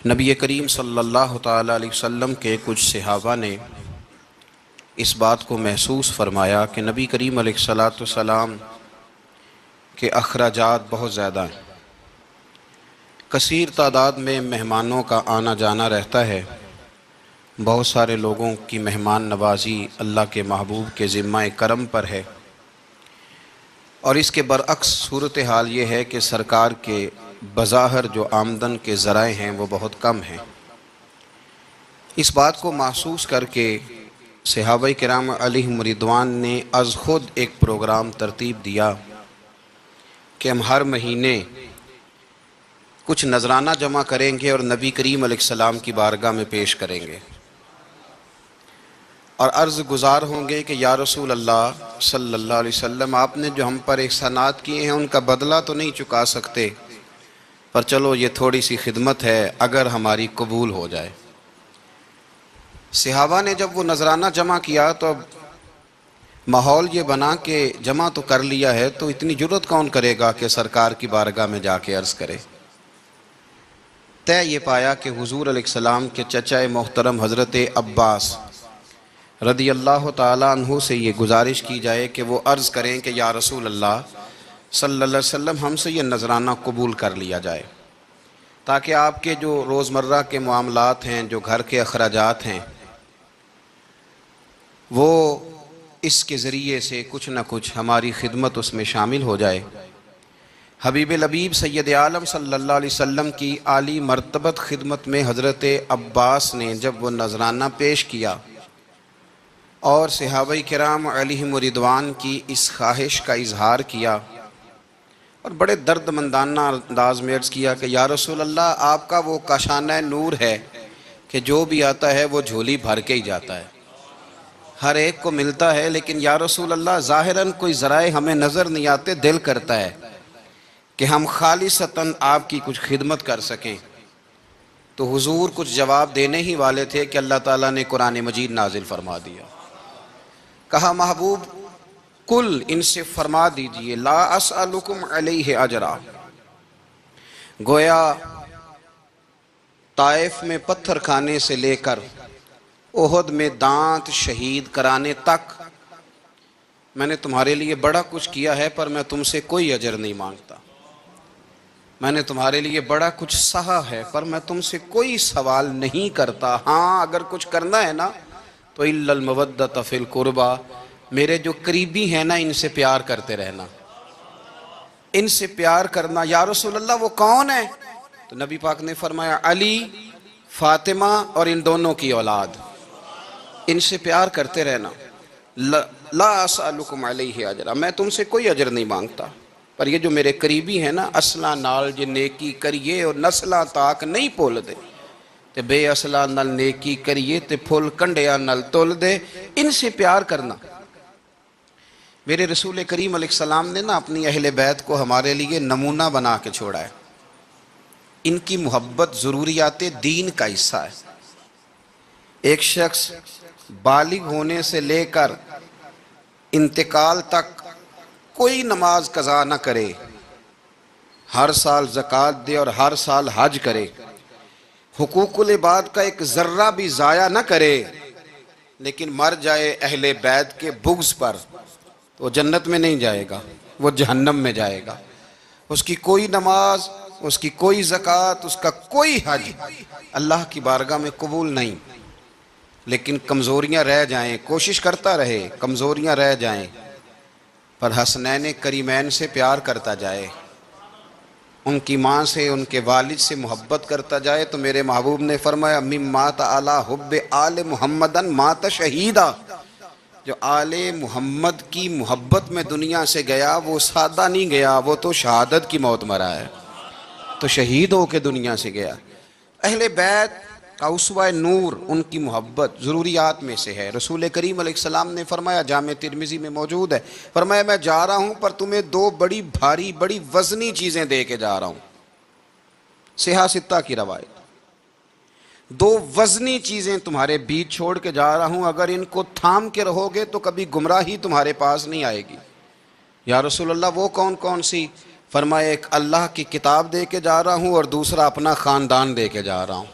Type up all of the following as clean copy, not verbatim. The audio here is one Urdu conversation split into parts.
نبی کریم صلی اللہ تعالیٰ علیہ وسلم کے کچھ صحابہ نے اس بات کو محسوس فرمایا کہ نبی کریم علیہ الصلاۃ والسلام کے اخراجات بہت زیادہ ہیں، کثیر تعداد میں مہمانوں کا آنا جانا رہتا ہے، بہت سارے لوگوں کی مہمان نوازی اللہ کے محبوب کے ذمہ کرم پر ہے، اور اس کے برعکس صورتحال یہ ہے کہ سرکار کے بظاہر جو آمدن کے ذرائع ہیں وہ بہت کم ہیں۔ اس بات کو محسوس کر کے صحابہ کرام علیہم رضوان نے از خود ایک پروگرام ترتیب دیا کہ ہم ہر مہینے کچھ نذرانہ جمع کریں گے اور نبی کریم علیہ السلام کی بارگاہ میں پیش کریں گے، اور عرض گزار ہوں گے کہ یا رسول اللہ صلی اللہ علیہ وسلم، آپ نے جو ہم پر احسانات کیے ہیں ان کا بدلہ تو نہیں چکا سکتے، پر چلو یہ تھوڑی سی خدمت ہے اگر ہماری قبول ہو جائے۔ صحابہ نے جب وہ نذرانہ جمع کیا تو اب ماحول یہ بنا کہ جمع تو کر لیا ہے تو اتنی جرت کون کرے گا کہ سرکار کی بارگاہ میں جا کے عرض کرے۔ طے یہ پایا کہ حضور علیہ السلام کے چچا محترم حضرت عباس رضی اللہ تعالیٰ عنہ سے یہ گزارش کی جائے کہ وہ عرض کریں کہ یا رسول اللہ صلی اللہ علیہ وسلم، ہم سے یہ نذرانہ قبول کر لیا جائے، تاکہ آپ کے جو روزمرہ کے معاملات ہیں، جو گھر کے اخراجات ہیں، وہ اس کے ذریعے سے کچھ نہ کچھ ہماری خدمت اس میں شامل ہو جائے۔ حبیب لبیب سید عالم صلی اللہ علیہ وسلم کی عالی مرتبت خدمت میں حضرت عباس نے جب وہ نذرانہ پیش کیا اور صحابہ کرام علیہم رضوان کی اس خواہش کا اظہار کیا اور بڑے درد مندانہ انداز میں عرض کیا کہ یا رسول اللہ، آپ کا وہ کاشانہ نور ہے کہ جو بھی آتا ہے وہ جھولی بھر کے ہی جاتا ہے، ہر ایک کو ملتا ہے، لیکن یا رسول اللہ ظاہراً کوئی ذرائع ہمیں نظر نہیں آتے، دل کرتا ہے کہ ہم خالصتاً آپ کی کچھ خدمت کر سکیں۔ تو حضور کچھ جواب دینے ہی والے تھے کہ اللہ تعالیٰ نے قرآن مجید نازل فرما دیا۔ کہا محبوب کل ان سے فرما دیجئے لا اسألکم علیہ اجرا، گویا طائف میں پتھر کھانے سے لے کر احد میں دانت شہید کرانے تک میں نے تمہارے لیے بڑا کچھ کیا ہے، پر میں تم سے کوئی اجر نہیں مانگتا۔ میں نے تمہارے لیے بڑا کچھ سہا ہے، پر میں تم سے کوئی سوال نہیں کرتا۔ ہاں اگر کچھ کرنا ہے نا تو الا المودۃ فی القربی، میرے جو قریبی ہیں نا ان سے پیار کرتے رہنا، ان سے پیار کرنا۔ یا رسول اللہ وہ کون ہے؟ تو نبی پاک نے فرمایا علی، فاطمہ اور ان دونوں کی اولاد، ان سے پیار کرتے رہنا۔ لا اسألکم علیہ اجرا، میں تم سے کوئی اجر نہیں مانگتا، پر یہ جو میرے قریبی ہیں نا، اصلاں نال جے نیکی کریے اور نسلاں تاک نہیں بھول دے، تے بے اصلاں نال نیکی کریے تے پھول کنڈیاں نال تول دے، ان سے پیار کرنا۔ میرے رسول کریم علیہ السلام نے نا اپنی اہل بیت کو ہمارے لیے نمونہ بنا کے چھوڑا ہے۔ ان کی محبت ضروریات دین کا حصہ ہے۔ ایک شخص بالغ ہونے سے لے کر انتقال تک کوئی نماز قضا نہ کرے، ہر سال زکوٰۃ دے اور ہر سال حج کرے، حقوق العباد کا ایک ذرہ بھی ضائع نہ کرے، لیکن مر جائے اہل بیت کے بغض پر، تو وہ جنت میں نہیں جائے گا، وہ جہنم میں جائے گا۔ اس کی کوئی نماز، اس کی کوئی زکوٰۃ، اس کا کوئی حج اللہ کی بارگاہ میں قبول نہیں۔ لیکن کمزوریاں رہ جائیں، کوشش کرتا رہے، کمزوریاں رہ جائیں، پر حسنین کریمین سے پیار کرتا جائے، ان کی ماں سے، ان کے والد سے محبت کرتا جائے، تو میرے محبوب نے فرمایا مم مات علی حب آل محمدن مات شہیدا، جو آل محمد کی محبت میں دنیا سے گیا وہ سادہ نہیں گیا، وہ تو شہادت کی موت مرا ہے، تو شہید ہو کے دنیا سے گیا۔ اہل بیت کا اسوہ نور ان کی محبت ضروریات میں سے ہے۔ رسول کریم علیہ السلام نے فرمایا، جامع ترمذی میں موجود ہے، فرمایا میں جا رہا ہوں پر تمہیں دو بڑی بھاری بڑی وزنی چیزیں دے کے جا رہا ہوں۔ صحیح ستہ کی روایت، دو وزنی چیزیں تمہارے بیچ چھوڑ کے جا رہا ہوں، اگر ان کو تھام کے رہو گے تو کبھی گمراہی تمہارے پاس نہیں آئے گی۔ یا رسول اللہ وہ کون کون سی؟ فرمایا ایک اللہ کی کتاب دے کے جا رہا ہوں اور دوسرا اپنا خاندان دے کے جا رہا ہوں۔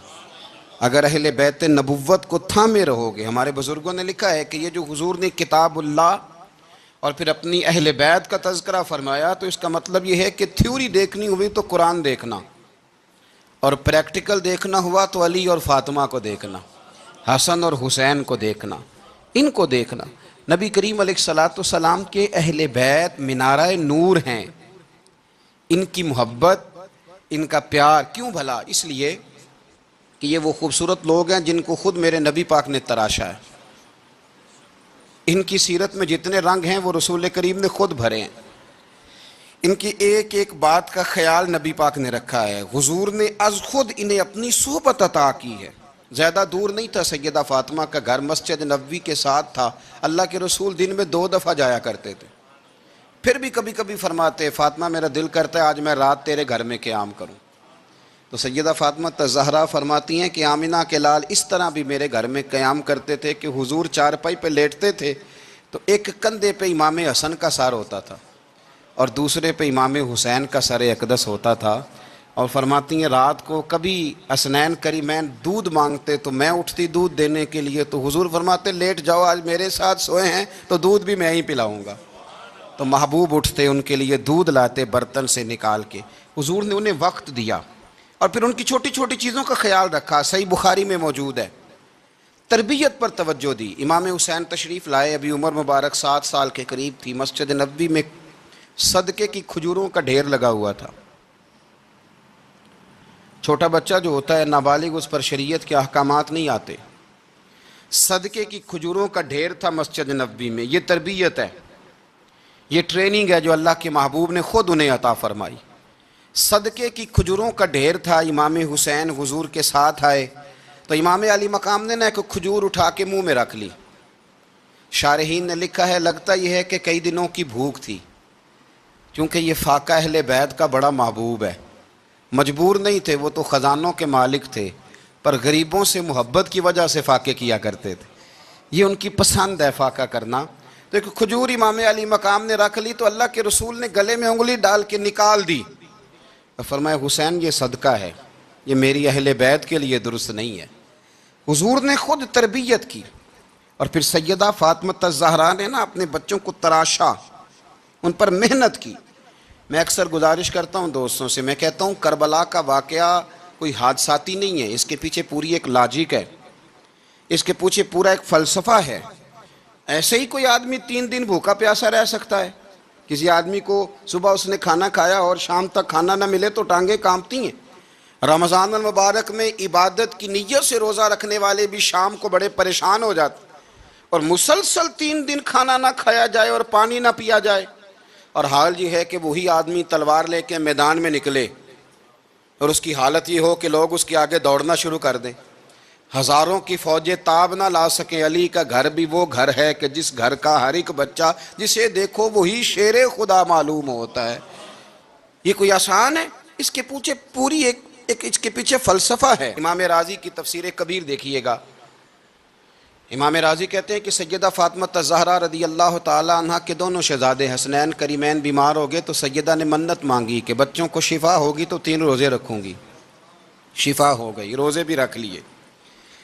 اگر اہل بیت نبوت کو تھامے رہو گے، ہمارے بزرگوں نے لکھا ہے کہ یہ جو حضور نے کتاب اللہ اور پھر اپنی اہل بیت کا تذکرہ فرمایا، تو اس کا مطلب یہ ہے کہ تھیوری دیکھنی ہوئی تو قرآن دیکھنا، اور پریکٹیکل دیکھنا ہوا تو علی اور فاطمہ کو دیکھنا، حسن اور حسین کو دیکھنا، ان کو دیکھنا۔ نبی کریم علیہ الصلاۃ والسلام کے اہل بیت منارہ نور ہیں، ان کی محبت، ان کا پیار کیوں بھلا؟ اس لیے کہ یہ وہ خوبصورت لوگ ہیں جن کو خود میرے نبی پاک نے تراشا ہے۔ ان کی سیرت میں جتنے رنگ ہیں وہ رسول کریم نے خود بھرے ہیں۔ ان کی ایک ایک بات کا خیال نبی پاک نے رکھا ہے۔ حضور نے از خود انہیں اپنی صحبت عطا کی ہے۔ زیادہ دور نہیں تھا سیدہ فاطمہ کا گھر، مسجد نبوی کے ساتھ تھا۔ اللہ کے رسول دن میں 2 دفعہ جایا کرتے تھے، پھر بھی کبھی کبھی فرماتے فاطمہ میرا دل کرتا ہے آج میں رات تیرے گھر میں قیام کروں۔ تو سیدہ فاطمہ الزہرا فرماتی ہیں کہ آمنہ کے لال اس طرح بھی میرے گھر میں قیام کرتے تھے کہ حضور چارپائی پہ لیٹتے تھے تو ایک کندھے پہ امام حسن کا سر ہوتا تھا اور دوسرے پہ امام حسین کا سر اقدس ہوتا تھا، اور فرماتی ہیں رات کو کبھی حسنین کریمین دودھ مانگتے تو میں اٹھتی دودھ دینے کے لیے، تو حضور فرماتے لیٹ جاؤ آج میرے ساتھ سوئے ہیں تو دودھ بھی میں ہی پلاؤں گا۔ تو محبوب اٹھتے ان کے لیے دودھ لاتے برتن سے نکال کے۔ حضور نے انہیں وقت دیا اور پھر ان کی چھوٹی چھوٹی چیزوں کا خیال رکھا۔ صحیح بخاری میں موجود ہے، تربیت پر توجہ دی۔ امام حسین تشریف لائے، ابھی عمر مبارک 7 سال کے قریب تھی۔ مسجد نبوی میں صدقے کی کھجوروں کا ڈھیر لگا ہوا تھا۔ چھوٹا بچہ جو ہوتا ہے نابالغ، اس پر شریعت کے احکامات نہیں آتے۔ صدقے کی کھجوروں کا ڈھیر تھا مسجد نبوی میں۔ یہ تربیت ہے، یہ ٹریننگ ہے جو اللہ کے محبوب نے خود انہیں عطا فرمائی۔ صدقے کی کھجوروں کا ڈھیر تھا۔ امام حسین حضور کے ساتھ آئے تو امام علی مقام نے ایک کھجور اٹھا کے منہ میں رکھ لی۔ شارحین نے لکھا ہے لگتا یہ ہے کہ کئی دنوں کی بھوک تھی، کیونکہ یہ فاقہ اہل بیت کا بڑا محبوب ہے۔ مجبور نہیں تھے، وہ تو خزانوں کے مالک تھے، پر غریبوں سے محبت کی وجہ سے فاقے کیا کرتے تھے۔ یہ ان کی پسند ہے فاقہ کرنا۔ تو ایک کھجور امام علی مقام نے رکھ لی تو اللہ کے رسول نے گلے میں انگلی ڈال کے نکال دی، فرمایا حسین یہ صدقہ ہے، یہ میری اہل بیت کے لیے درست نہیں ہے۔ حضور نے خود تربیت کی، اور پھر سیدہ فاطمہ الزہرا نے اپنے بچوں کو تراشا، ان پر محنت کی۔ میں اکثر گزارش کرتا ہوں دوستوں سے، میں کہتا ہوں کربلا کا واقعہ کوئی حادثاتی نہیں ہے، اس کے پیچھے پوری ایک لاجک ہے، اس کے پیچھے پورا ایک فلسفہ ہے۔ ایسے ہی کوئی آدمی 3 دن بھوکا پیاسا رہ سکتا ہے؟ کسی آدمی کو صبح اس نے کھانا کھایا اور شام تک کھانا نہ ملے تو ٹانگیں کانپتی ہیں۔ رمضان المبارک میں عبادت کی نیت سے روزہ رکھنے والے بھی شام کو بڑے پریشان ہو جاتے، اور مسلسل 3 دن کھانا نہ کھایا جائے اور پانی نہ پیا جائے، اور حال یہ ہے کہ وہی آدمی تلوار لے کے میدان میں نکلے اور اس کی حالت یہ ہو کہ لوگ اس کے آگے دوڑنا شروع کر دیں، ہزاروں کی فوجیں تاب نہ لا سکیں۔ علی کا گھر بھی وہ گھر ہے کہ جس گھر کا ہر ایک بچہ جسے دیکھو وہی شیر خدا معلوم ہوتا ہے۔ یہ کوئی آسان ہے؟ اس کے پیچھے پوری ایک اس کے پیچھے فلسفہ ہے۔ امام راضی کی تفسیر کبیر دیکھیے گا، امام راضی کہتے ہیں کہ سیدہ فاطمہ الزہرا رضی اللہ تعالی عنہ کے دونوں شہزادے حسنین کریمین بیمار ہو گئے تو سیدہ نے منت مانگی کہ بچوں کو شفا ہوگی تو 3 روزے رکھوں گی۔ شفا ہو گئی، روزے بھی رکھ لیے،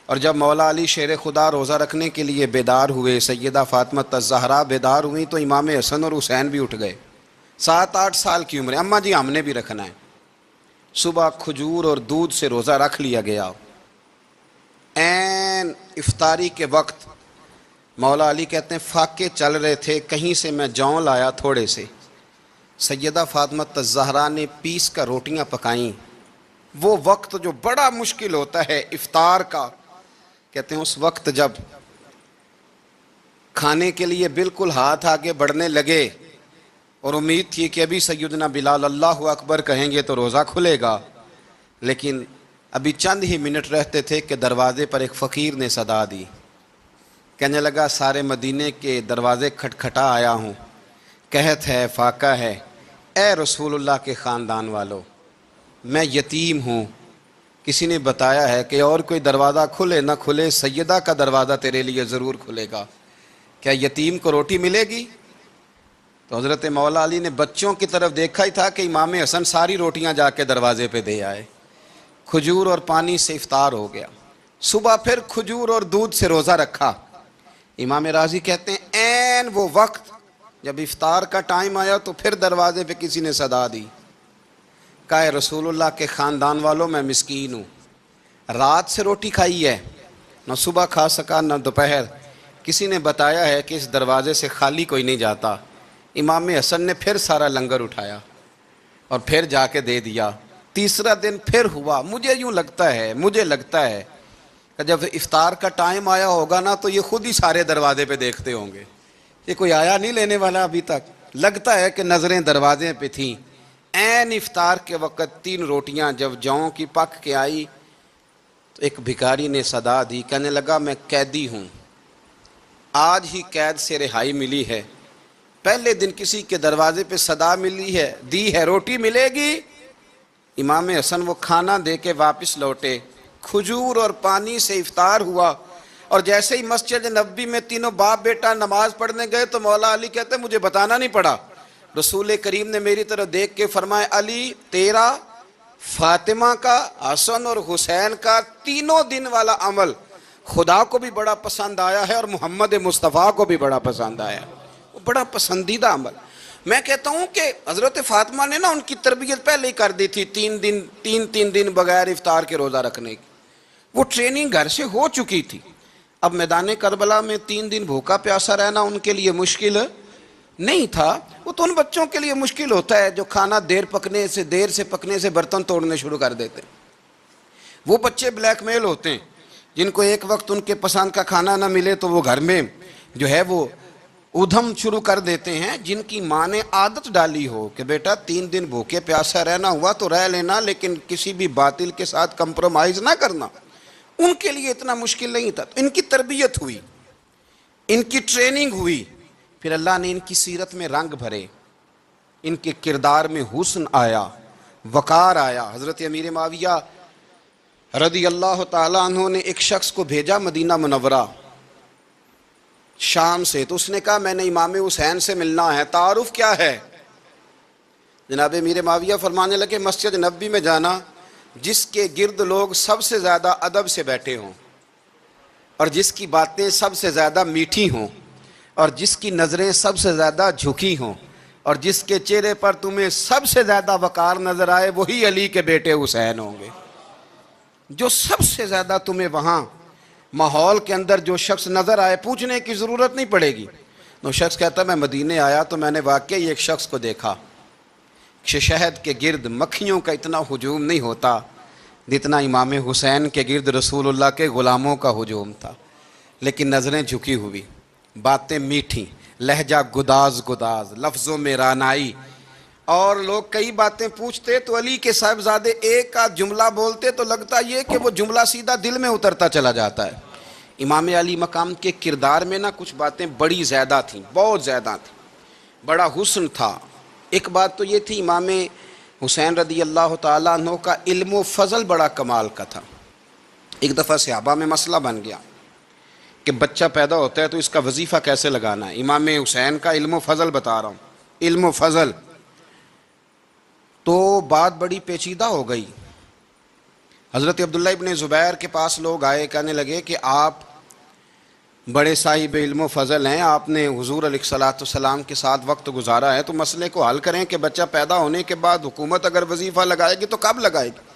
اور جب مولا علی شیر خدا روزہ رکھنے کے لیے بیدار ہوئے، سیدہ فاطمہ الزہرا بیدار ہوئیں تو امام حسن اور حسین بھی اٹھ گئے، 7-8 سال کی عمر۔ اماں جی ہم نے بھی رکھنا ہے۔ صبح کھجور اور دودھ سے روزہ رکھ لیا گیا۔ عین افطاری کے وقت مولا علی کہتے ہیں فاقے چل رہے تھے، کہیں سے میں جوں لایا تھوڑے سے، سیدہ فاطمہ الزہرا نے پیس کر روٹیاں پکائیں۔ وہ وقت جو بڑا مشکل ہوتا ہے افطار کا، کہتے ہیں اس وقت جب کھانے کے لیے بالکل ہاتھ آگے بڑھنے لگے اور امید تھی کہ ابھی سیدنا بلال اللہ اکبر کہیں گے تو روزہ کھلے گا، لیکن ابھی چند ہی منٹ رہتے تھے کہ دروازے پر ایک فقیر نے صدا دی، کہنے لگا سارے مدینے کے دروازے کھٹکھٹا آیا ہوں، قحط ہے، فاقہ ہے، اے رسول اللہ کے خاندان والو میں یتیم ہوں، کسی نے بتایا ہے کہ اور کوئی دروازہ کھلے نہ کھلے سیدہ کا دروازہ تیرے لیے ضرور کھلے گا، کیا یتیم کو روٹی ملے گی؟ تو حضرت مولا علی نے بچوں کی طرف دیکھا ہی تھا کہ امام حسن ساری روٹیاں جا کے دروازے پہ دے آئے، کھجور اور پانی سے افطار ہو گیا۔ صبح پھر کھجور اور دودھ سے روزہ رکھا۔ امام راضی کہتے ہیں عین وہ وقت جب افطار کا ٹائم آیا تو پھر دروازے پہ کسی نے صدا دی، کہا اے رسول اللہ کے خاندان والوں، میں مسکین ہوں، رات سے روٹی کھائی ہے، نہ صبح کھا سکا نہ دوپہر، کسی نے بتایا ہے کہ اس دروازے سے خالی کوئی نہیں جاتا۔ امام حسن نے پھر سارا لنگر اٹھایا اور پھر جا کے دے دیا۔ تیسرا دن پھر ہوا۔ مجھے لگتا ہے کہ جب افطار کا ٹائم آیا ہوگا نا تو یہ خود ہی سارے دروازے پہ دیکھتے ہوں گے، یہ کوئی آیا نہیں لینے والا ابھی تک۔ لگتا ہے کہ نظریں دروازے پہ تھیں۔ عین افطار کے وقت 3 روٹیاں جب جاؤں کی پک کے آئی تو ایک بھکاری نے صدا دی، کہنے لگا میں قیدی ہوں، آج ہی قید سے رہائی ملی ہے، پہلے دن کسی کے دروازے پہ صدا دی ہے روٹی ملے گی۔ امام حسن وہ کھانا دے کے واپس لوٹے، کھجور اور پانی سے افطار ہوا، اور جیسے ہی مسجد نبوی میں تینوں باپ بیٹا نماز پڑھنے گئے تو مولا علی کہتے مجھے بتانا نہیں پڑا، رسول کریم نے میری طرف دیکھ کے فرمایا علی تیرا، فاطمہ کا، حسن اور حسین کا 3 دن والا عمل خدا کو بھی بڑا پسند آیا ہے اور محمد مصطفیٰ کو بھی بڑا پسند آیا، وہ بڑا پسندیدہ عمل۔ میں کہتا ہوں کہ حضرت فاطمہ نے نا ان کی تربیت پہلے ہی کر دی تھی، 3 دن بغیر افطار کے روزہ رکھنے کی، وہ ٹریننگ گھر سے ہو چکی تھی۔ اب میدان کربلا میں 3 دن بھوکا پیاسا رہنا ان کے لیے مشکل نہیں تھا، وہ تو ان بچوں کے لیے مشکل ہوتا ہے جو کھانا دیر سے پکنے سے برتن توڑنے شروع کر دیتے ہیں۔ وہ بچے بلیک میل ہوتے ہیں جن کو ایک وقت ان کے پسند کا کھانا نہ ملے تو وہ گھر میں جو ہے وہ ادھم شروع کر دیتے ہیں، جن کی ماں نے عادت ڈالی ہو کہ بیٹا 3 دن بھوکے پیاسا رہنا ہوا تو رہ لینا، لیکن کسی بھی باطل کے ساتھ کمپرومائز نہ کرنا، ان کے لیے اتنا مشکل نہیں تھا۔ ان کی تربیت ہوئی، ان کی ٹریننگ ہوئی، پھر اللہ نے ان کی سیرت میں رنگ بھرے، ان کے کردار میں حسن آیا، وقار آیا۔ حضرت امیر معاویہ رضی اللہ تعالیٰ عنہ نے ایک شخص کو بھیجا مدینہ منورہ شام سے، تو اس نے کہا میں نے امام حسین سے ملنا ہے، تعارف کیا ہے؟ جناب امیر معاویہ فرمانے لگے مسجد نبوی میں جانا جس کے گرد لوگ سب سے زیادہ ادب سے بیٹھے ہوں اور جس کی باتیں سب سے زیادہ میٹھی ہوں اور جس کی نظریں سب سے زیادہ جھکی ہوں اور جس کے چہرے پر تمہیں سب سے زیادہ وقار نظر آئے وہی علی کے بیٹے حسین ہوں گے۔ جو سب سے زیادہ تمہیں وہاں ماحول کے اندر جو شخص نظر آئے، پوچھنے کی ضرورت نہیں پڑے گی۔ وہ شخص کہتا میں مدینے آیا تو میں نے واقعی ایک شخص کو دیکھا، شہد کے گرد مکھیوں کا اتنا ہجوم نہیں ہوتا جتنا امام حسین کے گرد رسول اللہ کے غلاموں کا ہجوم تھا، لیکن نظریں جھکی ہوئی، باتیں میٹھی، لہجہ گداز لفظوں میں رانائی، اور لوگ کئی باتیں پوچھتے تو علی کے صاحبزادے ایک آدھ جملہ بولتے تو لگتا یہ کہ وہ جملہ سیدھا دل میں اترتا چلا جاتا ہے۔ امام علی مقام کے کردار میں نا کچھ باتیں بڑی زیادہ تھیں، بہت زیادہ تھیں، بڑا حسن تھا۔ ایک بات تو یہ تھی امام حسین رضی اللہ تعالیٰ عنہ کا علم و فضل بڑا کمال کا تھا۔ ایک دفعہ صحابہ میں مسئلہ بن گیا کہ بچہ پیدا ہوتا ہے تو اس کا وظیفہ کیسے لگانا ہے۔ امام حسین کا علم و فضل بتا رہا ہوں، علم و فضل، تو بات بڑی پیچیدہ ہو گئی۔ حضرت عبداللہ ابن زبیر کے پاس لوگ آئے، کہنے لگے کہ آپ بڑے صاحب علم و فضل ہیں، آپ نے حضور علیہ الصلوۃ والسلام کے ساتھ وقت گزارا ہے، تو مسئلے کو حل کریں کہ بچہ پیدا ہونے کے بعد حکومت اگر وظیفہ لگائے گی تو کب لگائے گی۔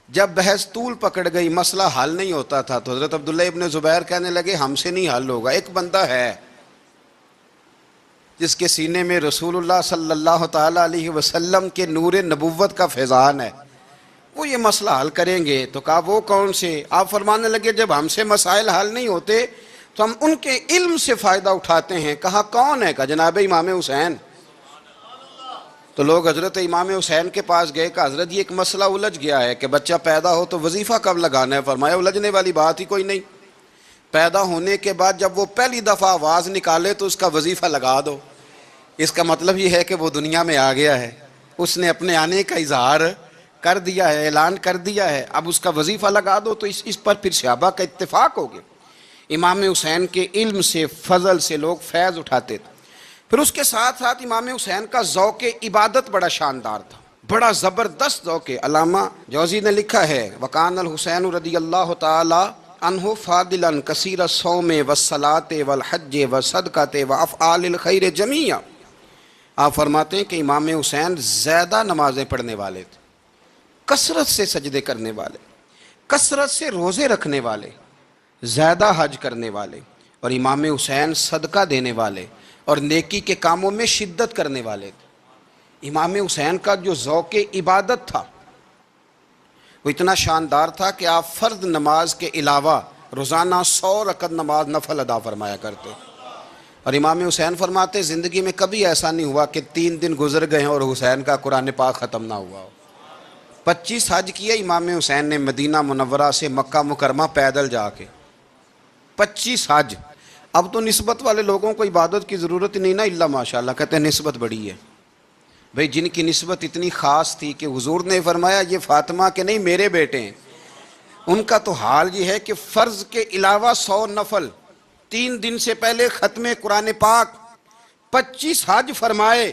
جب بحث طول پکڑ گئی، مسئلہ حل نہیں ہوتا تھا، تو حضرت عبداللہ ابن زبیر کہنے لگے ہم سے نہیں حل ہوگا، ایک بندہ ہے جس کے سینے میں رسول اللہ صلی اللہ تعالیٰ علیہ وسلم کے نور نبوت کا فیضان ہے، وہ یہ مسئلہ حل کریں گے۔ تو کہا وہ کون سے؟ آپ فرمانے لگے جب ہم سے مسائل حل نہیں ہوتے تو ہم ان کے علم سے فائدہ اٹھاتے ہیں۔ کہا کون ہے؟ کہا جناب امام حسین۔ تو لوگ حضرت امام حسین کے پاس گئے، کہا حضرت یہ ایک مسئلہ الجھ گیا ہے کہ بچہ پیدا ہو تو وظیفہ کب لگانا ہے؟ فرمایا الجھنے والی بات ہی کوئی نہیں، پیدا ہونے کے بعد جب وہ پہلی دفعہ آواز نکالے تو اس کا وظیفہ لگا دو۔ اس کا مطلب یہ ہے کہ وہ دنیا میں آ گیا ہے، اس نے اپنے آنے کا اظہار کر دیا ہے، اعلان کر دیا ہے، اب اس کا وظیفہ لگا دو۔ تو اس پر پھر صحابہ کا اتفاق ہو گیا۔ امام حسین کے علم سے، فضل سے لوگ فیض اٹھاتے تھے۔ پھر اس کے ساتھ ساتھ امام حسین کا ذوق عبادت بڑا شاندار تھا، بڑا زبردست ذوق۔ علامہ جوزی نے لکھا ہے وکان الحسین رضی اللہ تعالی عنہ فاضلا کثیر الصوم والصلاۃ والحج والصدقۃ وافعال الخیر جمیعا۔ آپ فرماتے ہیں کہ امام حسین زیادہ نمازیں پڑھنے والے تھے، کثرت سے سجدے کرنے والے، کثرت سے روزے رکھنے والے، زیادہ حج کرنے والے، اور امام حسین صدقہ دینے والے اور نیکی کے کاموں میں شدت کرنے والے تھے۔ امام حسین کا جو ذوق عبادت تھا وہ اتنا شاندار تھا کہ آپ فرض نماز کے علاوہ روزانہ 100 رکعت نماز نفل ادا فرمایا کرتے، اور امام حسین فرماتے زندگی میں کبھی ایسا نہیں ہوا کہ 3 دن گزر گئے ہیں اور حسین کا قرآن پاک ختم نہ ہوا ہو۔ 25 حج کیے امام حسین نے مدینہ منورہ سے مکہ مکرمہ پیدل جا کے، 25 حج۔ اب تو نسبت والے لوگوں کو عبادت کی ضرورت نہیں نا، اللہ ماشاءاللہ کہتے ہیں نسبت بڑی ہے۔ بھئی جن کی نسبت اتنی خاص تھی کہ حضور نے فرمایا یہ فاطمہ کے نہیں میرے بیٹے ہیں، ان کا تو حال یہ ہے کہ فرض کے علاوہ 100 نفل، 3 دن سے پہلے ختم قرآن پاک، 25 حج فرمائے،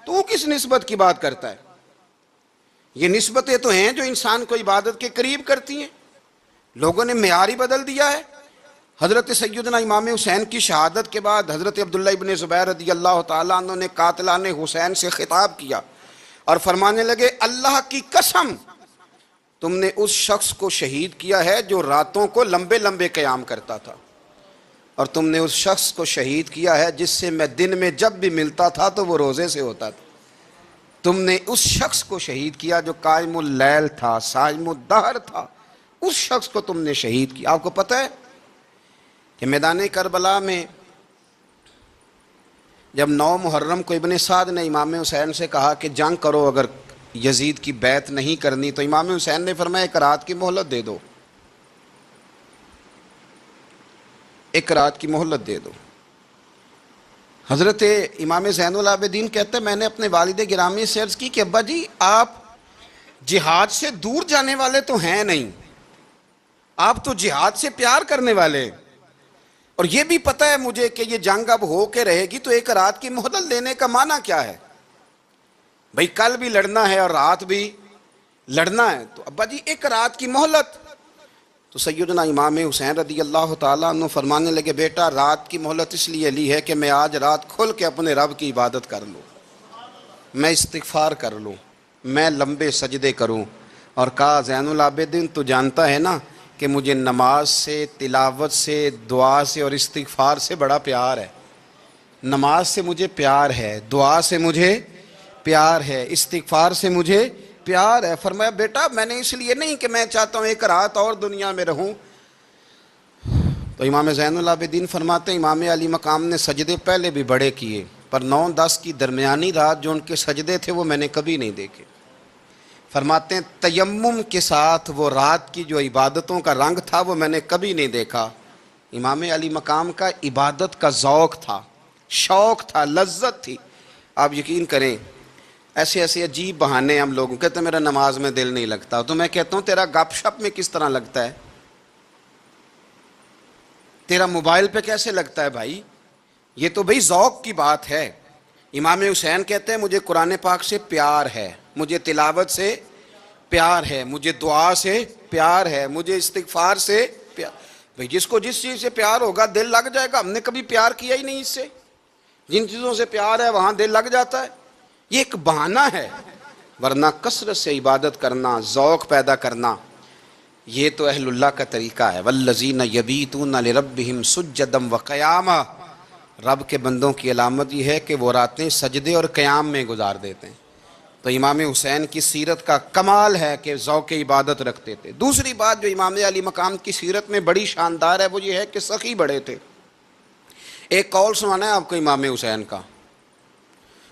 تو وہ کس نسبت کی بات کرتا ہے؟ یہ نسبتیں تو ہیں جو انسان کو عبادت کے قریب کرتی ہیں۔ لوگوں نے معیار ہی بدل دیا ہے۔ حضرت سیدنا امام حسین کی شہادت کے بعد حضرت عبداللہ ابن زبیر رضی اللہ تعالیٰ عنہ نے قاتلان حسین سے خطاب کیا اور فرمانے لگے اللہ کی قسم تم نے اس شخص کو شہید کیا ہے جو راتوں کو لمبے لمبے قیام کرتا تھا، اور تم نے اس شخص کو شہید کیا ہے جس سے میں دن میں جب بھی ملتا تھا تو وہ روزے سے ہوتا تھا۔ تم نے اس شخص کو شہید کیا جو قائم اللیل تھا، صائم الدہر تھا، اس شخص کو تم نے شہید کیا۔ آپ کو پتہ ہے کہ میدان کربلا میں جب 9 محرم کو ابن سعد نے امام حسین سے کہا کہ جنگ کرو، اگر یزید کی بیعت نہیں کرنی تو امام حسین نے فرمایا 1 رات کی مہلت دے دو، 1 رات کی مہلت دے دو۔ حضرت امام زین العابدین کہتے ہیں میں نے اپنے والد گرامی سے عرض کی کہ ابا جی آپ جہاد سے دور جانے والے تو ہیں نہیں، آپ تو جہاد سے پیار کرنے والے ہیں، اور یہ بھی پتہ ہے مجھے کہ یہ جنگ اب ہو کے رہے گی، تو 1 رات کی مہلت لینے کا معنی کیا ہے؟ بھئی کل بھی لڑنا ہے اور رات بھی لڑنا ہے، تو ابا جی 1 رات کی مہلت۔ تو سیدنا امام حسین رضی اللہ تعالیٰ عنہ فرمانے لگے بیٹا رات کی مہلت اس لیے لی ہے کہ میں آج رات کھل کے اپنے رب کی عبادت کر لوں، میں استغفار کر لوں، میں لمبے سجدے کروں۔ اور کہا زین العابدین تو جانتا ہے نا کہ مجھے نماز سے، تلاوت سے، دعا سے اور استغفار سے بڑا پیار ہے۔ نماز سے مجھے پیار ہے، دعا سے مجھے پیار ہے، استغفار سے مجھے پیار ہے۔ فرمایا بیٹا میں نے اس لیے نہیں کہ میں چاہتا ہوں 1 رات اور دنیا میں رہوں۔ تو امام زین العابدین فرماتے ہیں امام علی مقام نے سجدے پہلے بھی بڑے کیے، پر 9-10 کی درمیانی رات جو ان کے سجدے تھے وہ میں نے کبھی نہیں دیکھے۔ فرماتے ہیں تیمم کے ساتھ وہ رات کی جو عبادتوں کا رنگ تھا وہ میں نے کبھی نہیں دیکھا۔ امام علی مقام کا عبادت کا ذوق تھا، شوق تھا، لذت تھی۔ آپ یقین کریں ایسے ایسے عجیب بہانے ہم لوگوں کہتے ہیں میرا نماز میں دل نہیں لگتا، تو میں کہتا ہوں تیرا گپ شپ میں کس طرح لگتا ہے، تیرا موبائل پہ کیسے لگتا ہے بھائی؟ یہ تو بھائی ذوق کی بات ہے۔ امام حسین کہتے ہیں مجھے قرآن پاک سے پیار ہے، مجھے تلاوت سے پیار ہے، مجھے دعا سے پیار ہے، مجھے استغفار سے پیار۔ بھائی جس کو جس چیز سے پیار ہوگا دل لگ جائے گا۔ ہم نے کبھی پیار کیا ہی نہیں اس سے، جن چیزوں سے پیار ہے وہاں دل لگ جاتا ہے۔ یہ ایک بہانہ ہے، ورنہ کثرت سے عبادت کرنا، ذوق پیدا کرنا، یہ تو اہل اللہ کا طریقہ ہے۔ والذین یبیتون لربہم سجدا وقیاما، رب کے بندوں کی علامت یہ ہے کہ وہ راتیں سجدے اور قیام میں گزار دیتے ہیں۔ تو امام حسین کی سیرت کا کمال ہے کہ ذوق عبادت رکھتے تھے۔ دوسری بات جو امام علی مقام کی سیرت میں بڑی شاندار ہے وہ یہ ہے کہ سخی بڑے تھے۔ ایک قول سنانا ہے آپ کو امام حسین کا،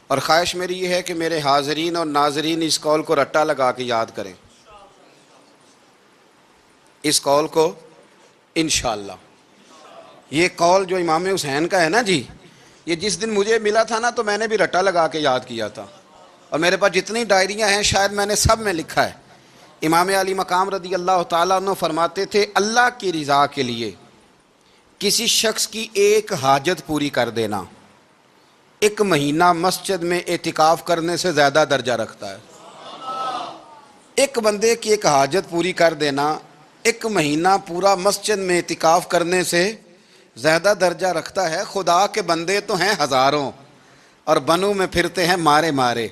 اور خواہش میری یہ ہے کہ میرے حاضرین اور ناظرین اس قول کو رٹا لگا کے یاد کریں، اس قول کو انشاءاللہ۔ یہ قول جو امام حسین کا ہے نا جی، یہ جس دن مجھے ملا تھا نا تو میں نے بھی رٹا لگا کے یاد کیا تھا، اور میرے پاس جتنی ڈائریاں ہیں شاید میں نے سب میں لکھا ہے۔ امام علی مقام رضی اللہ تعالیٰ عنہ فرماتے تھے اللہ کی رضا کے لیے کسی شخص کی ایک حاجت پوری کر دینا ایک مہینہ مسجد میں اعتکاف کرنے سے زیادہ درجہ رکھتا ہے۔ ایک بندے کی ایک حاجت پوری کر دینا ایک مہینہ پورا مسجد میں اعتکاف کرنے سے زیادہ درجہ رکھتا ہے۔ خدا کے بندے تو ہیں ہزاروں اور بنوں میں پھرتے ہیں مارے مارے،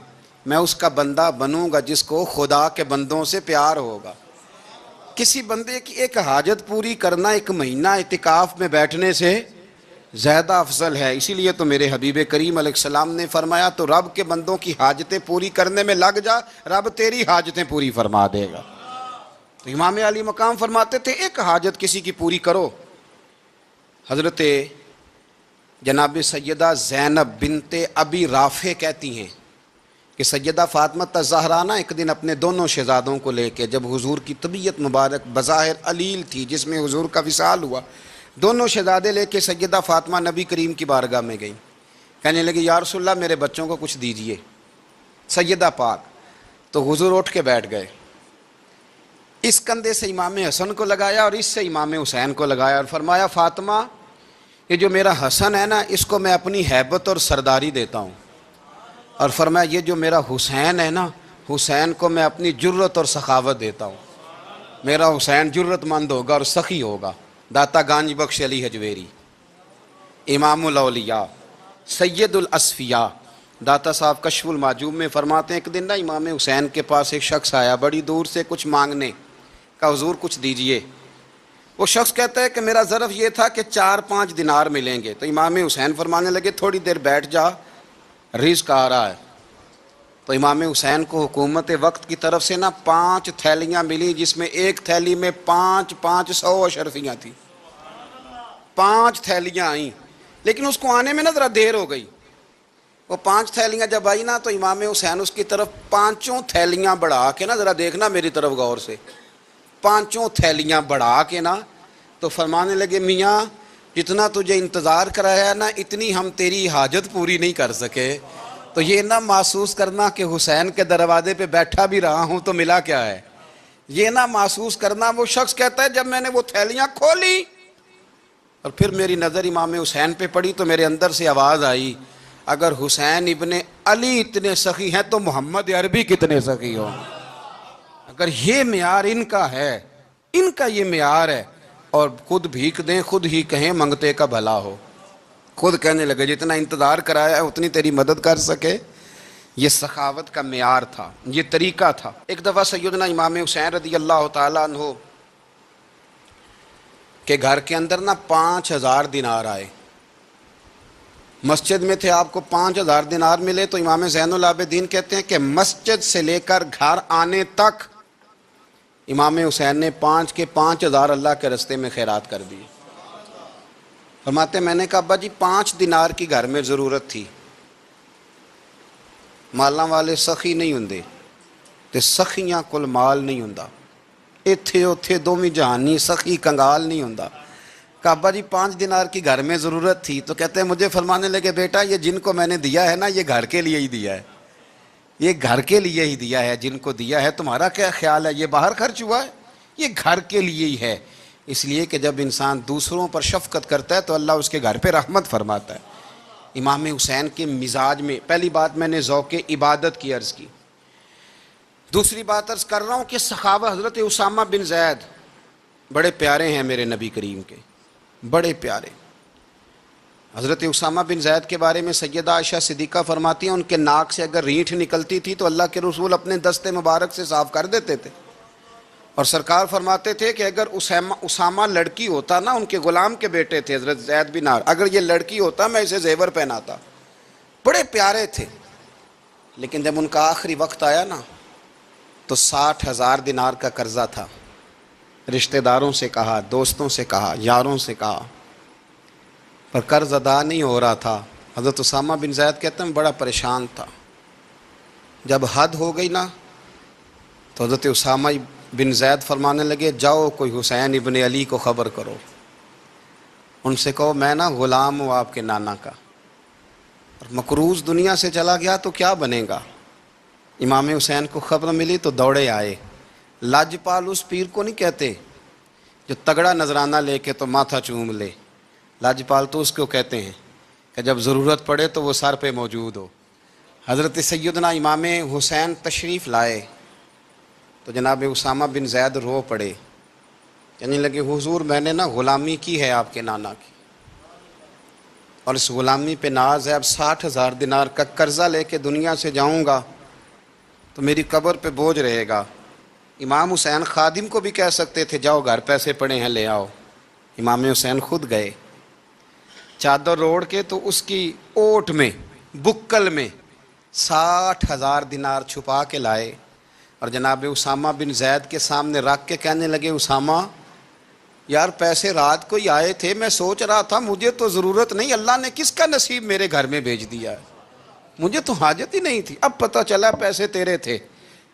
میں اس کا بندہ بنوں گا جس کو خدا کے بندوں سے پیار ہوگا۔ کسی بندے کی ایک حاجت پوری کرنا ایک مہینہ اعتکاف میں بیٹھنے سے زیادہ افضل ہے۔ اسی لیے تو میرے حبیب کریم علیہ السلام نے فرمایا تو رب کے بندوں کی حاجتیں پوری کرنے میں لگ جا، رب تیری حاجتیں پوری فرما دے گا۔ تو امام علی مقام فرماتے تھے ایک حاجت کسی کی پوری کرو۔ حضرت جناب سیدہ زینب بنت ابی رافع کہتی ہیں کہ سیدہ فاطمہ الزہرا نا ایک دن اپنے دونوں شہزادوں کو لے کے، جب حضور کی طبیعت مبارک بظاہر علیل تھی جس میں حضور کا وصال ہوا، دونوں شہزادے لے کے سیدہ فاطمہ نبی کریم کی بارگاہ میں گئیں، کہنے لگی یا رسول اللہ میرے بچوں کو کچھ دیجئے سیدہ پاک۔ تو حضور اٹھ کے بیٹھ گئے، اس کندھے سے امام حسن کو لگایا اور اس سے امام حسین کو لگایا اور فرمایا فاطمہ یہ جو میرا حسن ہے نا اس کو میں اپنی ہیبت اور سرداری دیتا ہوں، اور فرمایا یہ جو میرا حسین ہے نا حسین کو میں اپنی جرت اور سخاوت دیتا ہوں، میرا حسین جرت مند ہوگا اور سخی ہوگا۔ داتا گانج بخش علی حجویری، امام الاولیاء، سید الاصفیاء، داتا صاحب کشف المعجوب میں فرماتے ہیں ایک دن نا امام حسین کے پاس ایک شخص آیا بڑی دور سے کچھ مانگنے کا، حضور کچھ دیجئے۔ وہ شخص کہتا ہے کہ میرا ظرف یہ تھا کہ 4-5 دینار ملیں گے۔ تو امام حسین فرمانے لگے تھوڑی دیر بیٹھ جا، رزق آ رہا ہے۔ تو امام حسین کو حکومت وقت کی طرف سے نا 5 تھیلیاں ملی جس میں ایک تھیلی میں 500 اشرفیاں تھیں، 5 تھیلیاں آئیں، لیکن اس کو آنے میں نا ذرا دیر ہو گئی۔ وہ 5 تھیلیاں جب آئی نا تو امام حسین اس کی طرف 5 تھیلیاں بڑھا کے نا، ذرا دیکھنا میری طرف غور سے، 5 تھیلیاں بڑھا کے نا تو فرمانے لگے میاں جتنا تجھے انتظار کرایا ہے نا اتنی ہم تیری حاجت پوری نہیں کر سکے۔ تو یہ نہ محسوس کرنا کہ حسین کے دروازے پہ بیٹھا بھی رہا ہوں تو ملا کیا ہے، یہ نہ محسوس کرنا۔ وہ شخص کہتا ہے جب میں نے وہ تھیلیاں کھولی اور پھر میری نظر امام حسین پہ پڑی تو میرے اندر سے آواز آئی اگر حسین ابن علی اتنے سخی ہیں تو محمد عربی کتنے سخی ہوں۔ اگر یہ معیار ان کا ہے، ان کا یہ معیار ہے، اور خود بھیک دیں خود ہی کہیں منگتے کا بھلا ہو، خود کہنے لگے جتنا انتظار کرایا ہے اتنی تیری مدد کر سکے۔ یہ سخاوت کا معیار تھا، یہ طریقہ تھا۔ ایک دفعہ سیدنا امام حسین رضی اللہ تعالیٰ عنہ کے گھر کے اندر نا 5000 دینار آئے، مسجد میں تھے، آپ کو 5000 دینار ملے تو امام زین العابدین کہتے ہیں کہ مسجد سے لے کر گھر آنے تک امام حسین نے 5 کے 5000 اللہ کے رستے میں خیرات کر دیے۔ فرماتے میں نے کہا ابا جی 5 دینار کی گھر میں ضرورت تھی، مالاں والے سخی نہیں ہوندے تے سخیاں کل مال نہیں ہوندا، ایتھے اوتھے دوویں جہانی سخی کنگال نہیں ہوندا۔ کہا ابا جی 5 دینار کی گھر میں ضرورت تھی، تو کہتے ہیں مجھے فرمانے لگے بیٹا یہ جن کو میں نے دیا ہے نا یہ گھر کے لیے ہی دیا ہے، یہ گھر کے لیے ہی دیا ہے، جن کو دیا ہے تمہارا کیا خیال ہے یہ باہر خرچ ہوا ہے، یہ گھر کے لیے ہی ہے۔ اس لیے کہ جب انسان دوسروں پر شفقت کرتا ہے تو اللہ اس کے گھر پہ رحمت فرماتا ہے۔ امام حسین کے مزاج میں پہلی بات میں نے ذوق عبادت کی عرض کی، دوسری بات عرض کر رہا ہوں کہ سخاوت۔ حضرت اسامہ بن زید بڑے پیارے ہیں میرے نبی کریم کے، بڑے پیارے۔ حضرت اسامہ بن زید کے بارے میں سیدہ عائشہ صدیقہ فرماتی ہیں ان کے ناک سے اگر رینٹھ نکلتی تھی تو اللہ کے رسول اپنے دستے مبارک سے صاف کر دیتے تھے، اور سرکار فرماتے تھے کہ اگر اسامہ لڑکی ہوتا نا، ان کے غلام کے بیٹے تھے حضرت زید بن عمرو، اگر یہ لڑکی ہوتا میں اسے زیور پہناتا۔ بڑے پیارے تھے، لیکن جب ان کا آخری وقت آیا نا تو 60,000 دینار کا قرضہ تھا، رشتہ داروں سے کہا، دوستوں سے کہا، یاروں سے کہا، پر قرض ادا نہیں ہو رہا تھا۔ حضرت اسامہ بن زید کہتے ہیں بڑا پریشان تھا۔ جب حد ہو گئی نا تو حضرت اسامہ بن زید فرمانے لگے جاؤ کوئی حسین ابن علی کو خبر کرو، ان سے کہو میں نا غلام ہوں آپ کے نانا کا، اور مقروض دنیا سے چلا گیا تو کیا بنے گا۔ امام حسین کو خبر ملی تو دوڑے آئے۔ لاجپال اس پیر کو نہیں کہتے جو تگڑا نذرانہ لے کے تو ماتھا چوم لے، لاجپال تو اس کو کہتے ہیں کہ جب ضرورت پڑے تو وہ سر پہ موجود ہو۔ حضرت سیدنا امام حسین تشریف لائے تو جناب اسامہ بن زید رو پڑے، کہنے لگے حضور میں نے نا غلامی کی ہے آپ کے نانا کی، اور اس غلامی پہ ناز ہے، اب 60,000 دینار کا قرضہ لے کے دنیا سے جاؤں گا تو میری قبر پہ بوجھ رہے گا۔ امام حسین خادم کو بھی کہہ سکتے تھے جاؤ گھر پیسے پڑے ہیں لے آؤ، امام حسین خود گئے، چادر اوڑھ کے تو اس کی اوٹ میں بکل میں 60,000 دینار چھپا کے لائے اور جناب اسامہ بن زید کے سامنے رکھ کے کہنے لگے اسامہ یار پیسے رات کو ہی آئے تھے، میں سوچ رہا تھا مجھے تو ضرورت نہیں، اللہ نے کس کا نصیب میرے گھر میں بھیج دیا ہے، مجھے تو حاجت ہی نہیں تھی، اب پتہ چلا پیسے تیرے تھے،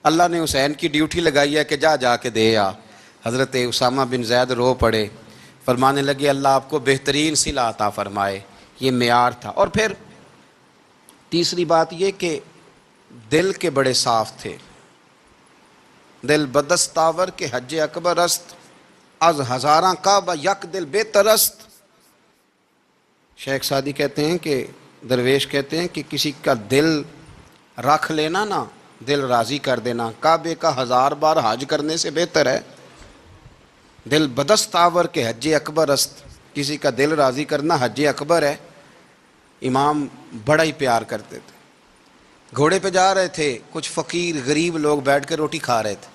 اللہ نے حسین کی ڈیوٹی لگائی ہے کہ جا کے دے آ۔ حضرت اسامہ بن زید رو پڑے، فرمانے لگے اللہ آپ کو بہترین صلہ عطا فرمائے، یہ معیار تھا۔ اور پھر تیسری بات یہ کہ دل کے بڑے صاف تھے، دل بدستاور کے حج اکبر است، از ہزاراں کعبہ یک دل بہتر است۔ شیخ سعدی کہتے ہیں کہ درویش کہتے ہیں کہ کسی کا دل رکھ لینا نا، دل راضی کر دینا، کعبے کا 1000 بار حج کرنے سے بہتر ہے۔ دل بدستاور کے حج اکبر است، کسی کا دل راضی کرنا حج اکبر ہے۔ امام بڑا ہی پیار کرتے تھے، گھوڑے پہ جا رہے تھے، کچھ فقیر غریب لوگ بیٹھ کے روٹی کھا رہے تھے،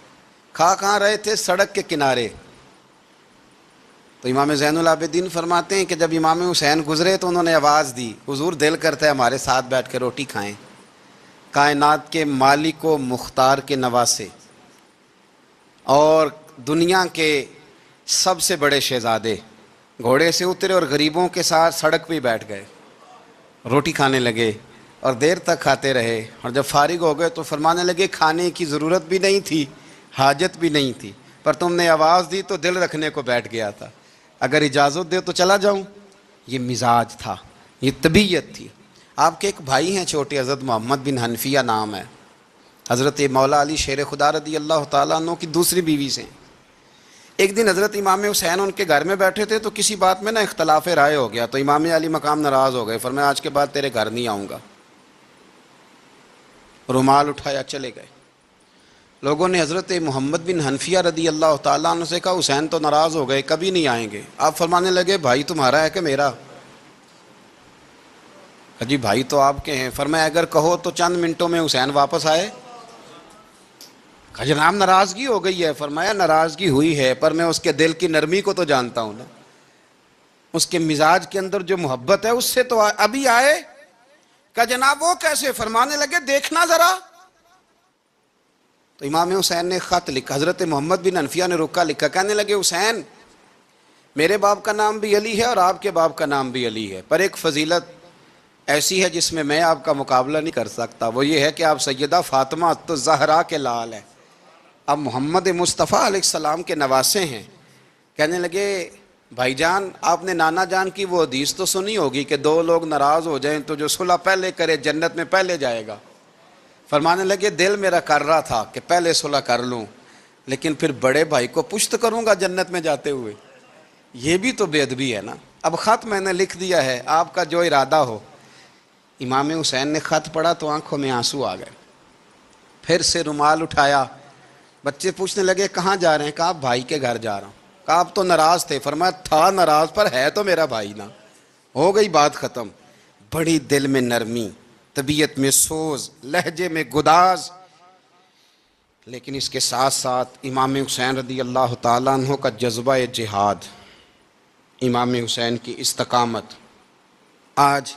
کہاں رہے تھے؟ سڑک کے کنارے۔ تو امام زین العابدین فرماتے ہیں کہ جب امام حسین گزرے تو انہوں نے آواز دی حضور دل کرتا ہے ہمارے ساتھ بیٹھ کے روٹی کھائیں۔ کائنات کے مالک و مختار کے نواسے اور دنیا کے سب سے بڑے شہزادے گھوڑے سے اترے اور غریبوں کے ساتھ سڑک پہ بیٹھ گئے، روٹی کھانے لگے اور دیر تک کھاتے رہے، اور جب فارغ ہو گئے تو فرمانے لگے کھانے کی ضرورت بھی نہیں تھی، حاجت بھی نہیں تھی، پر تم نے آواز دی تو دل رکھنے کو بیٹھ گیا تھا، اگر اجازت دے تو چلا جاؤں۔ یہ مزاج تھا، یہ طبیعت تھی۔ آپ کے ایک بھائی ہیں چھوٹے، حضرت محمد بن حنفیہ نام ہے، حضرت مولا علی شیر خدا رضی اللہ تعالیٰ عنہ کی دوسری بیوی سے۔ ایک دن حضرت امام حسین ان کے گھر میں بیٹھے تھے تو کسی بات میں نا اختلاف رائے ہو گیا، تو امام علی مقام ناراض ہو گئے، فرمایا آج کے بعد تیرے گھر نہیں آؤں گا، رومال اٹھایا چلے گئے۔ لوگوں نے حضرت محمد بن حنفیہ رضی اللہ تعالیٰ عنہ سے کہا حسین تو ناراض ہو گئے، کبھی نہیں آئیں گے۔ آپ فرمانے لگے بھائی تمہارا ہے کہ میرا؟ جی بھائی تو آپ کے ہیں۔ فرمایا اگر کہو تو چند منٹوں میں حسین واپس آئے۔ جناب ناراضگی ہو گئی ہے۔ فرمایا ناراضگی ہوئی ہے پر میں اس کے دل کی نرمی کو تو جانتا ہوں نا، اس کے مزاج کے اندر جو محبت ہے اس سے تو ابھی آئے۔ کہ جناب وہ کیسے؟ فرمانے لگے دیکھنا ذرا۔ تو امام حسین نے خط لکھا، حضرت محمد بن حنفیہ نے رکا لکھا، کہنے لگے حسین میرے باپ کا نام بھی علی ہے اور آپ کے باپ کا نام بھی علی ہے، پر ایک فضیلت ایسی ہے جس میں آپ کا مقابلہ نہیں کر سکتا، وہ یہ ہے کہ آپ سیدہ فاطمہ تو زہرا کے لال ہیں، اب محمد مصطفیٰ علیہ السلام کے نواسے ہیں۔ کہنے لگے بھائی جان آپ نے نانا جان کی وہ حدیث تو سنی ہوگی کہ دو لوگ ناراض ہو جائیں تو جو صلح پہلے کرے جنت میں پہلے جائے گا۔ فرمانے لگے دل میرا کر رہا تھا کہ پہلے صلح کر لوں، لیکن پھر بڑے بھائی کو پشت کروں گا جنت میں جاتے ہوئے، یہ بھی تو بے ادبی ہے نا۔ اب خط میں نے لکھ دیا ہے، آپ کا جو ارادہ ہو۔ امام حسین نے خط پڑھا تو آنکھوں میں آنسو آ گئے، پھر سے رومال اٹھایا، بچے پوچھنے لگے کہاں جا رہے ہیں؟ کہا بھائی کے گھر جا رہا ہوں۔ کہا آپ تو ناراض تھے؟ فرمایا تھا ناراض پر ہے تو میرا بھائی نا، ہو گئی بات ختم۔ بڑی دل میں نرمی، طبیعت میں سوز، لہجے میں گداز، لیکن اس کے ساتھ ساتھ امام حسین رضی اللہ تعالیٰ عنہ کا جذبہ جہاد، امام حسین کی استقامت۔ آج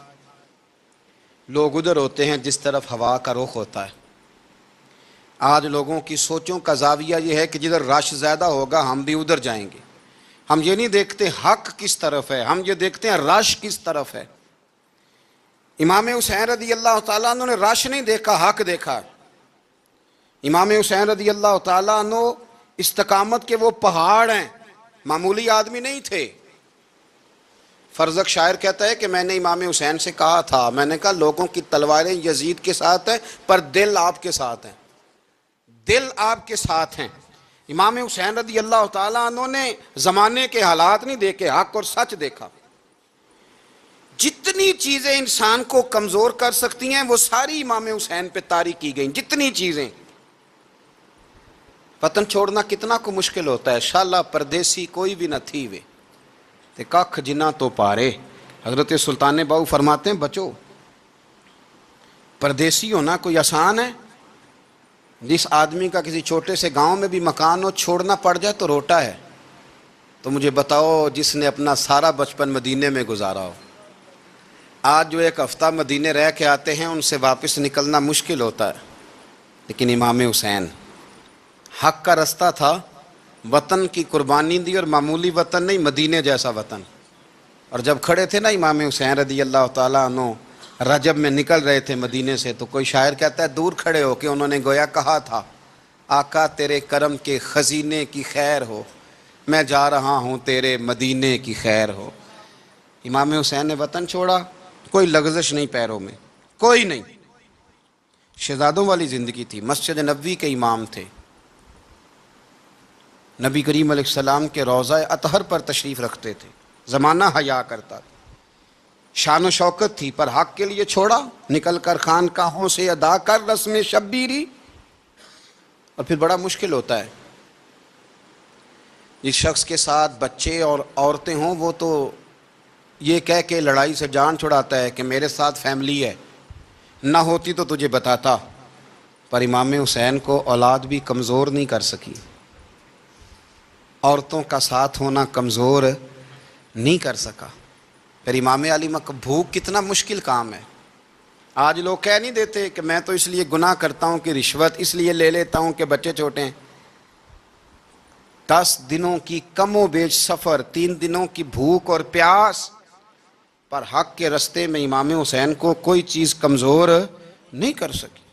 لوگ ادھر ہوتے ہیں جس طرف ہوا کا رخ ہوتا ہے، آج لوگوں کی سوچوں کا زاویہ یہ ہے کہ جدھر رش زیادہ ہوگا ہم بھی ادھر جائیں گے۔ ہم یہ نہیں دیکھتے حق کس طرف ہے، ہم یہ دیکھتے ہیں رش کس طرف ہے۔ امام حسین رضی اللہ تعالیٰ عنہ نے رش نہیں دیکھا، حق دیکھا۔ امام حسین رضی اللہ تعالیٰ عنہ استقامت کے وہ پہاڑ ہیں، معمولی آدمی نہیں تھے۔ فرزق شاعر کہتا ہے کہ میں نے امام حسین سے کہا تھا، میں نے کہا لوگوں کی تلواریں یزید کے ساتھ ہیں پر دل آپ کے ساتھ ہیں، دل آپ کے ساتھ ہیں۔ امام حسین رضی اللہ تعالیٰ عنہ نے زمانے کے حالات نہیں دیکھے، حق اور سچ دیکھا۔ جتنی چیزیں انسان کو کمزور کر سکتی ہیں وہ ساری امام حسین پہ طاری کی گئیں، جتنی چیزیں۔ وطن چھوڑنا کتنا کو مشکل ہوتا ہے، شالا پردیسی کوئی بھی نہ تھی وے تے ککھ جنہ تو پارے۔ حضرت سلطان باؤ فرماتے ہیں بچو، پردیسی ہونا کوئی آسان ہے؟ جس آدمی کا کسی چھوٹے سے گاؤں میں بھی مکان ہو، چھوڑنا پڑ جائے تو روٹا ہے، تو مجھے بتاؤ جس نے اپنا سارا بچپن مدینے میں گزارا ہو۔ آج جو ایک ہفتہ مدینے رہ کے آتے ہیں ان سے واپس نکلنا مشکل ہوتا ہے، لیکن امام حسین حق کا رستہ تھا، وطن کی قربانی دی، اور معمولی وطن نہیں، مدینے جیسا وطن۔ اور جب کھڑے تھے نا امام حسین رضی اللہ تعالیٰ عنہ رجب میں نکل رہے تھے مدینے سے، تو کوئی شاعر کہتا ہے دور کھڑے ہو کہ انہوں نے گویا کہا تھا، آقا تیرے کرم کے خزینے کی خیر ہو، میں جا رہا ہوں تیرے مدینے کی خیر ہو۔ امام حسین نے وطن چھوڑا، کوئی لغزش نہیں پیروں میں، کوئی نہیں۔ شہزادوں والی زندگی تھی، مسجد نبوی کے امام تھے، نبی کریم علیہ السلام کے روضہ اطہر پر تشریف رکھتے تھے، زمانہ حیا کرتا تھا، شان و شوکت تھی، پر حق کے لیے چھوڑا، نکل کر خانقاہوں سے ادا کر رسم شبیری۔ اور پھر بڑا مشکل ہوتا ہے، جس شخص کے ساتھ بچے اور عورتیں ہوں وہ تو یہ کہہ کے لڑائی سے جان چھڑاتا ہے کہ میرے ساتھ فیملی ہے، نہ ہوتی تو تجھے بتاتا، پر امام حسین کو اولاد بھی کمزور نہیں کر سکی، عورتوں کا ساتھ ہونا کمزور نہیں کر سکا۔ پھر امام علی بھوک کتنا مشکل کام ہے۔ آج لوگ کہہ نہیں دیتے کہ میں تو اس لیے گناہ کرتا ہوں کہ رشوت اس لیے لے لیتا ہوں کہ بچے چھوٹے ہیں۔ 10 دنوں کی کم و بیش سفر، 3 دنوں کی بھوک اور پیاس، پر حق کے رستے میں امام حسین کو کوئی چیز کمزور نہیں کر سکی۔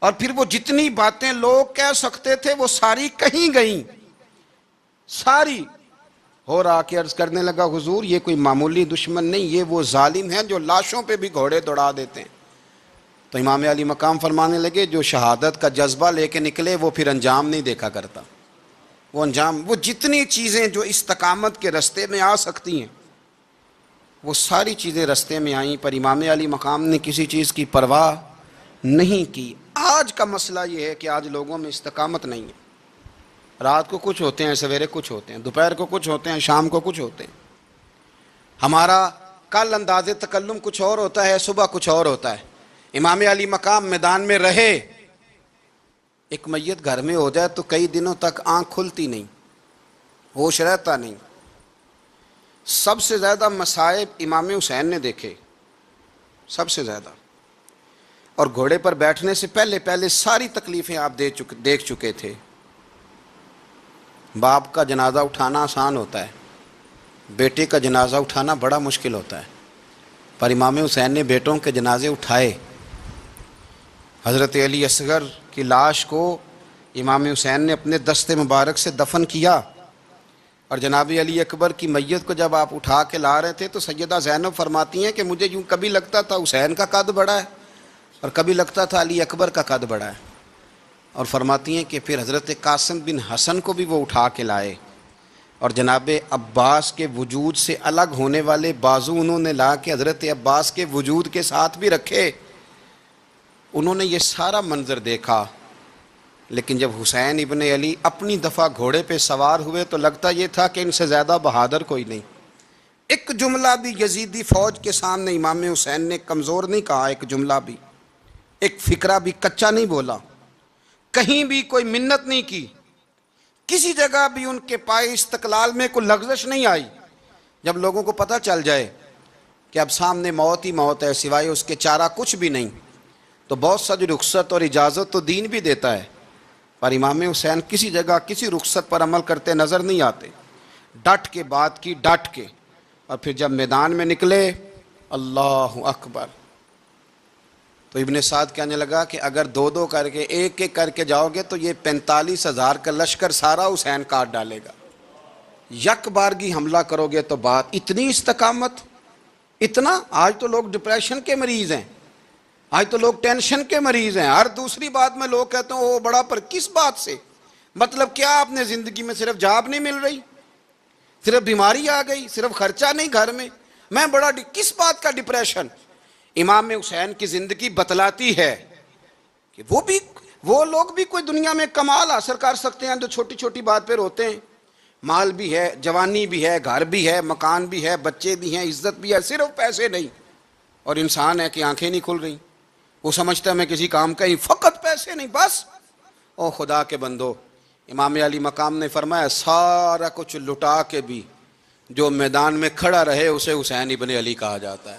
اور پھر وہ جتنی باتیں لوگ کہہ سکتے تھے وہ ساری کہیں گئیں، ساری۔ اور آ کے عرض کرنے لگا حضور یہ کوئی معمولی دشمن نہیں، یہ وہ ظالم ہیں جو لاشوں پہ بھی گھوڑے دوڑا دیتے ہیں۔ تو امام علی مقام فرمانے لگے جو شہادت کا جذبہ لے کے نکلے وہ پھر انجام نہیں دیکھا کرتا، وہ انجام، وہ جتنی چیزیں جو استقامت کے رستے میں آ سکتی ہیں وہ ساری چیزیں رستے میں آئیں، پر امام علی مقام نے کسی چیز کی پرواہ نہیں کی۔ آج کا مسئلہ یہ ہے کہ آج لوگوں میں استقامت نہیں ہے، رات کو کچھ ہوتے ہیں، سویرے کچھ ہوتے ہیں، دوپہر کو کچھ ہوتے ہیں، شام کو کچھ ہوتے ہیں۔ ہمارا کل انداز تکلم کچھ اور ہوتا ہے، صبح کچھ اور ہوتا ہے۔ امام علی مقام میدان میں رہے، ایک میت گھر میں ہو جائے تو کئی دنوں تک آنکھ کھلتی نہیں، ہوش رہتا نہیں۔ سب سے زیادہ مصائب امام حسین نے دیکھے، سب سے زیادہ، اور گھوڑے پر بیٹھنے سے پہلے ساری تکلیفیں آپ دیکھ چکے تھے۔ باپ کا جنازہ اٹھانا آسان ہوتا ہے، بیٹے کا جنازہ اٹھانا بڑا مشکل ہوتا ہے، پر امام حسین نے بیٹوں کے جنازے اٹھائے۔ حضرت علی اصغر کی لاش کو امام حسین نے اپنے دست مبارک سے دفن کیا، اور جناب علی اکبر کی میت کو جب آپ اٹھا کے لا رہے تھے تو سیدہ زینب فرماتی ہیں کہ مجھے یوں کبھی لگتا تھا حسین کا قد بڑا ہے اور کبھی لگتا تھا علی اکبر کا قد بڑا ہے، اور فرماتی ہیں کہ پھر حضرت قاسم بن حسن کو بھی وہ اٹھا کے لائے، اور جناب عباس کے وجود سے الگ ہونے والے بازو انہوں نے لا کے حضرت عباس کے وجود کے ساتھ بھی رکھے۔ انہوں نے یہ سارا منظر دیکھا، لیکن جب حسین ابن علی اپنی دفعہ گھوڑے پہ سوار ہوئے تو لگتا یہ تھا کہ ان سے زیادہ بہادر کوئی نہیں۔ ایک جملہ بھی یزیدی فوج کے سامنے امام حسین نے کمزور نہیں کہا، ایک جملہ بھی، ایک فکرہ بھی کچا نہیں بولا، کہیں بھی کوئی منت نہیں کی، کسی جگہ بھی ان کے پائے استقلال میں کوئی لغزش نہیں آئی۔ جب لوگوں کو پتہ چل جائے کہ اب سامنے موت ہی موت ہے، سوائے اس کے چارہ کچھ بھی نہیں، تو بہت ساری رخصت اور اجازت تو دین بھی دیتا ہے، پر امام حسین کسی جگہ کسی رخصت پر عمل کرتے نظر نہیں آتے، ڈٹ کے بات کی، ڈٹ کے۔ اور پھر جب میدان میں نکلے، اللہ اکبر، تو ابن سعد کہنے لگا کہ اگر 2 کر کے، ایک کر کے جاؤ گے تو یہ 45,000 کا لشکر سارا حسین کاٹ ڈالے گا، یک بارگی حملہ کرو گے تو بات۔ اتنی استقامت، اتنا۔ آج تو لوگ ڈپریشن کے مریض ہیں، آج تو لوگ ٹینشن کے مریض ہیں، ہر دوسری بات میں لوگ کہتے ہیں وہ بڑا، پر کس بات سے؟ مطلب کیا آپ نے زندگی میں صرف جاب نہیں مل رہی، صرف بیماری آ گئی، صرف خرچہ نہیں گھر میں، میں بڑا کس بات کا ڈپریشن؟ امام حسین کی زندگی بتلاتی ہے کہ وہ لوگ بھی کوئی دنیا میں کمال حاصل کر سکتے ہیں جو چھوٹی چھوٹی بات پہ روتے ہیں. مال بھی ہے، جوانی بھی ہے، گھر بھی ہے، مکان بھی ہے، بچے بھی ہیں، عزت بھی ہے، صرف پیسے نہیں. اور انسان ہے کہ آنکھیں نہیں کھل رہی، وہ سمجھتا ہے میں کسی کام کا ہی، فقط پیسے نہیں بس. او خدا کے بندو، امام علی مقام نے فرمایا سارا کچھ لٹا کے بھی جو میدان میں کھڑا رہے اسے حسین ابن علی کہا جاتا ہے،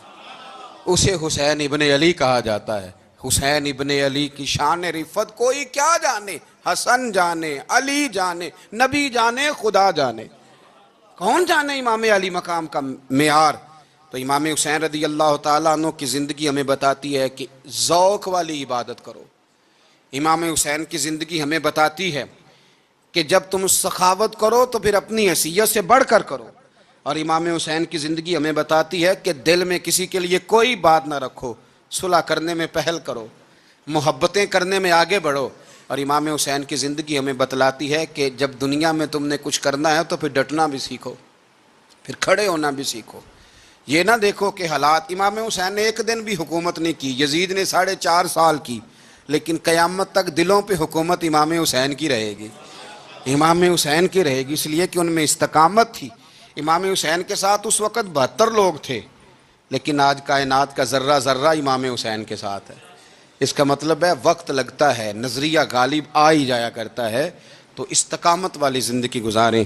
اسے حسین ابن علی کہا جاتا ہے. حسین ابن علی کی شان رفت کوئی کیا جانے، حسن جانے، علی جانے، نبی جانے، خدا جانے، کون جانے امام علی مقام کا معیار. تو امام حسین رضی اللہ تعالیٰ عنہ کی زندگی ہمیں بتاتی ہے کہ ذوق والی عبادت کرو. امام حسین کی زندگی ہمیں بتاتی ہے کہ جب تم سخاوت کرو تو پھر اپنی حیثیت سے بڑھ کر کرو. اور امام حسین کی زندگی ہمیں بتاتی ہے کہ دل میں کسی کے لیے کوئی بات نہ رکھو، صلح کرنے میں پہل کرو، محبتیں کرنے میں آگے بڑھو. اور امام حسین کی زندگی ہمیں بتلاتی ہے کہ جب دنیا میں تم نے کچھ کرنا ہے تو پھر ڈٹنا بھی سیکھو، پھر کھڑے ہونا بھی سیکھو. یہ نہ دیکھو کہ حالات. امام حسین نے ایک دن بھی حکومت نہیں کی، یزید نے 4.5 سال کی، لیکن قیامت تک دلوں پہ حکومت امام حسین کی رہے گی، امام حسین کی رہے گی، اس لیے کہ ان میں استقامت تھی. امام حسین کے ساتھ اس وقت 72 لوگ تھے، لیکن آج کائنات کا ذرہ ذرہ امام حسین کے ساتھ ہے. اس کا مطلب ہے وقت لگتا ہے، نظریہ غالب آ ہی جایا کرتا ہے. تو استقامت والی زندگی گزاریں.